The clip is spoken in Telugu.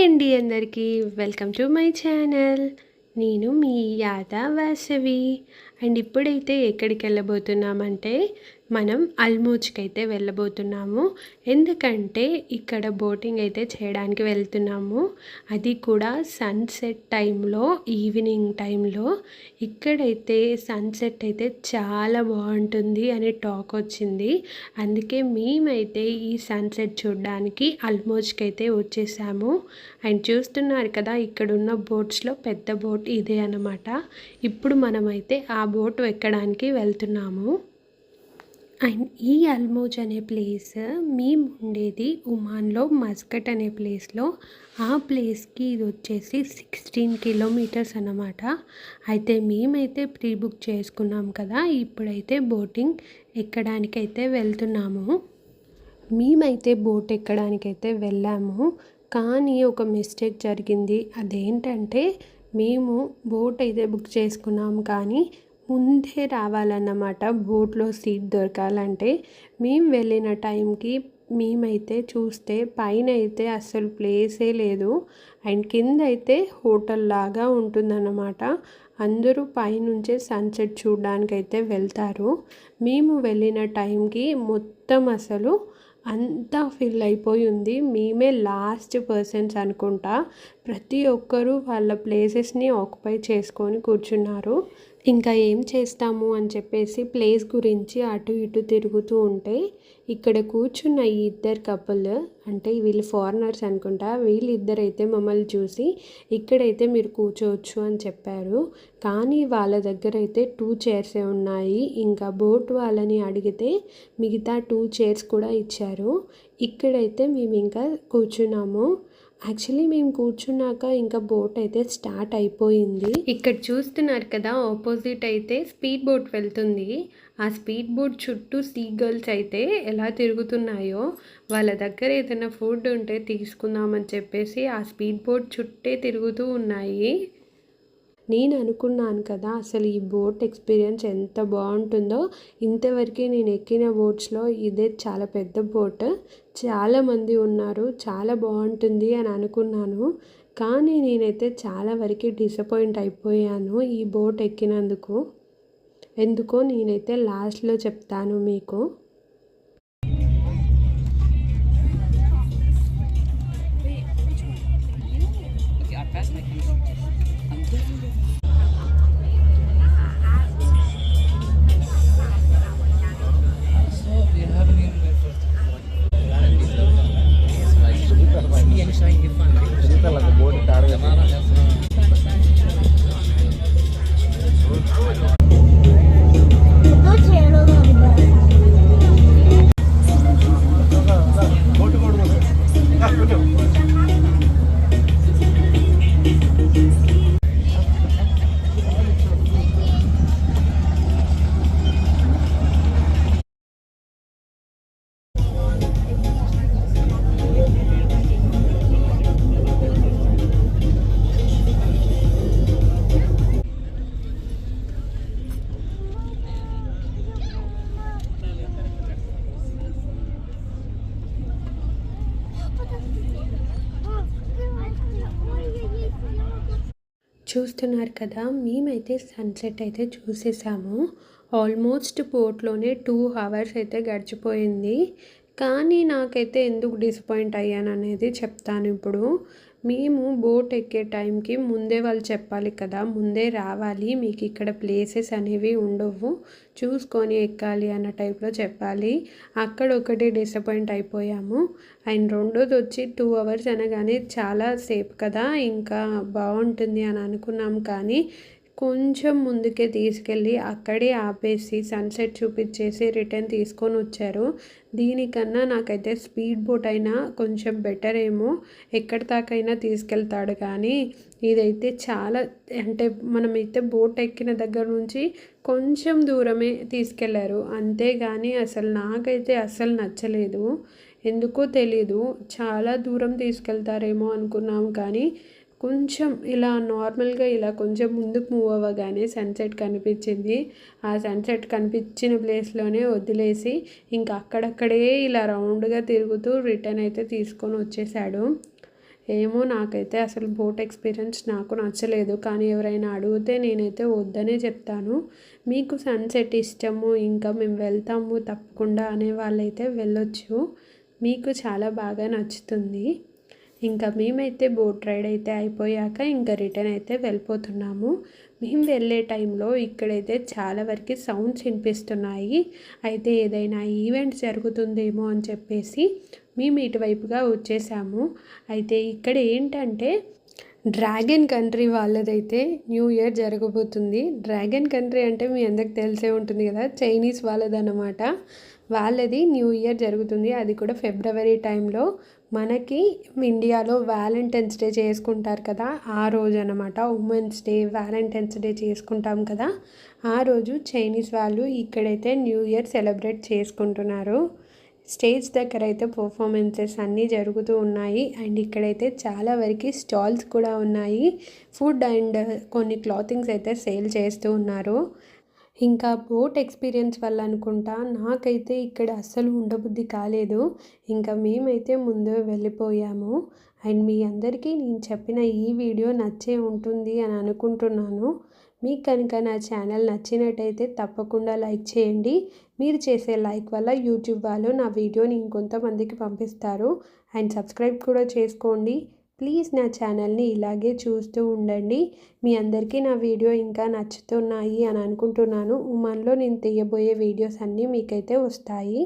అండి అందరికీ వెల్కమ్ టు మై ఛానల్. నేను మీ యాదా వాసవి. అండ్ ఇప్పుడైతే ఎక్కడికి వెళ్ళబోతున్నామంటే మనం అల్మూజ్కి అయితే వెళ్ళబోతున్నాము. ఎందుకంటే ఇక్కడ బోటింగ్ అయితే చేయడానికి వెళ్తున్నాము. అది కూడా సన్సెట్ టైంలో, ఈవినింగ్ టైంలో. ఇక్కడైతే సన్సెట్ అయితే చాలా బాగుంటుంది అనే టాక్ వచ్చింది. అందుకే మేమైతే ఈ సన్సెట్ చూడడానికి అల్మూజ్కి అయితే వచ్చేసాము. అండ్ చూస్తున్నారు కదా, ఇక్కడున్న బోట్స్లో పెద్ద బోట్ ఇదే అన్నమాట. ఇప్పుడు మనమైతే ఆ బోట్ ఎక్కడానికి వెళ్తున్నాము. అండ్ ఈ అల్మోజ్ అనే ప్లేస్ మేము ఉండేది ఒమాన్లో మస్కట్ అనే ప్లేస్లో. ఆ ప్లేస్కి ఇది వచ్చేసి 16 కిలోమీటర్స్ అన్నమాట. అయితే మేమైతే ప్రీ బుక్ చేసుకున్నాం కదా, ఇప్పుడైతే బోటింగ్ ఎక్కడానికైతే వెళ్తున్నాము. మేమైతే బోట్ ఎక్కడానికైతే వెళ్ళాము, కానీ ఒక మిస్టేక్ జరిగింది. అదేంటంటే మేము బోట్ అయితే బుక్ చేసుకున్నాము, కానీ ముందే రావాలన్నమాట బోట్లో సీట్ దొరకాలంటే. మేము వెళ్ళిన టైంకి మేమైతే చూస్తే పైన అయితే అస్సలు ప్లేసే లేదు. అండ్ కింద అయితే హోటల్ లాగా ఉంటుందన్నమాట. అందరూ పైనుంచే సన్సెట్ చూడడానికైతే వెళ్తారు. మేము వెళ్ళిన టైంకి మొత్తం అసలు అంతా ఫిల్ అయిపోయి ఉంది. మేమే లాస్ట్ పర్సన్స్ అనుకుంటా. ప్రతి ఒక్కరూ వాళ్ళ ప్లేసెస్ని ఆక్యుపై చేసుకొని కూర్చున్నారు. ఇంకా ఏం చేస్తాము అని చెప్పేసి ప్లేస్ గురించి అటు ఇటు తిరుగుతూ ఉంటే ఇక్కడ కూర్చున్న ఈ ఇద్దరు కపుల్, అంటే వీళ్ళు ఫారినర్స్ అనుకుంటా, వీళ్ళిద్దరైతే మమ్మల్ని చూసి ఇక్కడైతే మీరు కూర్చోవచ్చు అని చెప్పారు. కానీ వాళ్ళ దగ్గర అయితే 2 చైర్సే ఉన్నాయి. ఇంకా బోట్ వాళ్ళని అడిగితే మిగతా 2 చైర్స్ కూడా ఇచ్చారు. ఇక్కడైతే మేము ఇంకా కూర్చున్నాము. యాక్చువల్లీ మేము కూర్చున్నాక ఇంకా బోట్ అయితే స్టార్ట్ అయిపోయింది. ఇక్కడ చూస్తున్నారు కదా, ఆపోజిట్ అయితే స్పీడ్ బోట్ వెళ్తుంది. ఆ స్పీడ్ బోట్ చుట్టూ సీ గర్ల్స్ అయితే ఎలా తిరుగుతున్నాయో, వాళ్ళ దగ్గర ఏదైనా ఫుడ్ ఉంటే తీసుకుందామని చెప్పేసి ఆ స్పీడ్ బోట్ చుట్టే తిరుగుతూ ఉన్నాయి. నేను అనుకున్నాను కదా, అసలు ఈ బోట్ ఎక్స్పీరియన్స్ ఎంత బాగుంటుందో. ఇంతవరకు నేను ఎక్కిన బోట్స్లో ఇదే చాలా పెద్ద బోట్. చాలామంది ఉన్నారు, చాలా బాగుంటుంది అని అనుకున్నాను. కానీ నేనైతే చాలా వరకు డిసప్పాయింట్ అయిపోయాను ఈ బోట్ ఎక్కినందుకు. ఎందుకో నేనైతే లాస్ట్లో చెప్తాను మీకు. చూస్తున్నారు కదా, మేమైతే సన్సెట్ అయితే చూసేసాము. ఆల్మోస్ట్ బోట్లోనే 2 అవర్స్ అయితే గడిచిపోయింది. కానీ నాకైతే ఎందుకు డిసప్పాయింట్ అయ్యాను అనేది చెప్తాను ఇప్పుడు. మేము బోట్ ఎక్కే టైంకి ముందే వాళ్ళు చెప్పాలి కదా, ముందే రావాలి, మీకు ఇక్కడ ప్లేసెస్ అనేవి ఉండవు, చూసుకొని ఎక్కాలి అన్న టైప్లో చెప్పాలి. అక్కడ ఒకటి డిసప్పాయింట్ అయిపోయాము. అండ్ రెండోది వచ్చి 2 అవర్స్ అనగానే చాలా సేపు కదా, ఇంకా బాగుంటుంది అని అనుకున్నాం. కానీ కొంచెం ముందుకే తీసుకెళ్ళి అక్కడే ఆపేసి సన్సెట్ చూపించేసి రిటర్న్ తీసుకొని వచ్చారు. దీనికన్నా నాకైతే స్పీడ్ బోట్ అయినా కొంచెం బెటర్ ఏమో, ఎక్కడి దాకైనా తీసుకెళ్తాడు. కానీ ఇదైతే చాలా, అంటే మనమైతే బోట్ ఎక్కిన దగ్గర నుంచి కొంచెం దూరమే తీసుకెళ్లారు, అంతేగాని అసలు నాకైతే అస్సలు నచ్చలేదు. ఎందుకో తెలీదు, చాలా దూరం తీసుకెళ్తారేమో అనుకున్నాం. కానీ కొంచెం ఇలా నార్మల్గా ఇలా కొంచెం ముందుకు మూవ్ అవ్వగానే సన్సెట్ కనిపించింది. ఆ సన్సెట్ కనిపించిన ప్లేస్లోనే వదిలేసి ఇంకా అక్కడక్కడే ఇలా రౌండ్గా తిరుగుతూ రిటర్న్ అయితే తీసుకొని వచ్చేసాడు. ఏమో నాకైతే అసలు బోట్ ఎక్స్పీరియన్స్ నాకు నచ్చలేదు. కానీ ఎవరైనా అడిగితే నేనైతే వద్దనే చెప్తాను. మీకు సన్సెట్ ఇష్టము, ఇంకా మేము వెళ్తాము తప్పకుండా అనే వాళ్ళైతే వెళ్ళొచ్చు. మీకు చాలా బాగా నచ్చుతుంది. ఇంకా మేమైతే బోట్ రైడ్ అయితే అయిపోయాక ఇంకా రిటర్న్ అయితే వెళ్ళిపోతున్నాము. మేము వెళ్ళే టైంలో ఇక్కడైతే చాలా వరకు సౌండ్స్ వినిపిస్తున్నాయి. అయితే ఏదైనా ఈవెంట్ జరుగుతుందేమో అని చెప్పేసి మేము ఇటువైపుగా వచ్చేసాము. అయితే ఇక్కడ ఏంటంటే డ్రాగన్ కంట్రీ వాళ్ళదైతే న్యూ ఇయర్ జరగబోతుంది. డ్రాగన్ కంట్రీ అంటే మీ అందరికి తెలిసే ఉంటుంది కదా, చైనీస్ వాళ్ళదన్నమాట. వాళ్ళది న్యూ ఇయర్ జరుగుతుంది, అది కూడా ఫిబ్రవరి టైంలో. మనకి ఇండియాలో వ్యాలంటైన్స్ డే చేసుకుంటారు కదా, ఆ రోజు అనమాట. ఉమెన్స్ డే, వ్యాలంటైన్స్ డే చేసుకుంటాం కదా, ఆ రోజు చైనీస్ వాళ్ళు ఇక్కడైతే న్యూ ఇయర్ సెలబ్రేట్ చేసుకుంటున్నారు. స్టేజ్ దగ్గర అయితే పర్ఫార్మెన్సెస్ అన్నీ జరుగుతూ ఉన్నాయి. అండ్ ఇక్కడైతే చాలా వరకు స్టాల్స్ కూడా ఉన్నాయి. ఫుడ్ అండ్ కొన్ని క్లాతింగ్స్ అయితే సేల్ చేస్తూ ఉన్నారు. ఇంకా బోట్ ఎక్స్పీరియన్స్ వల్ల అనుకుంటా నాకైతే ఇక్కడ అస్సలు ఉండబుద్ధి కాలేదు. ఇంకా మేమైతే ముందు వెళ్ళిపోయాము. అండ్ మీ అందరికీ నేను చెప్పిన ఈ వీడియో నచ్చే ఉంటుంది అని అనుకుంటున్నాను. మీకు కనుక నా ఛానల్ నచ్చినట్టయితే తప్పకుండా లైక్ చేయండి. మీరు చేసే లైక్ వల్ల యూట్యూబ్ వాళ్ళు నా వీడియోని ఇంకొంతమందికి పంపిస్తారు. అండ్ సబ్స్క్రైబ్ కూడా చేసుకోండి. ప్లీజ్ నా ఛానల్ని ఇలాగే చూస్తూ ఉండండి. మీ అందరికీ నా వీడియో ఇంకా నచ్చుతున్నాయి అని అనుకుంటున్నాను. ఉమాన్లో నేను తీయబోయే వీడియోస్ అన్నీ మీకైతే వస్తాయి.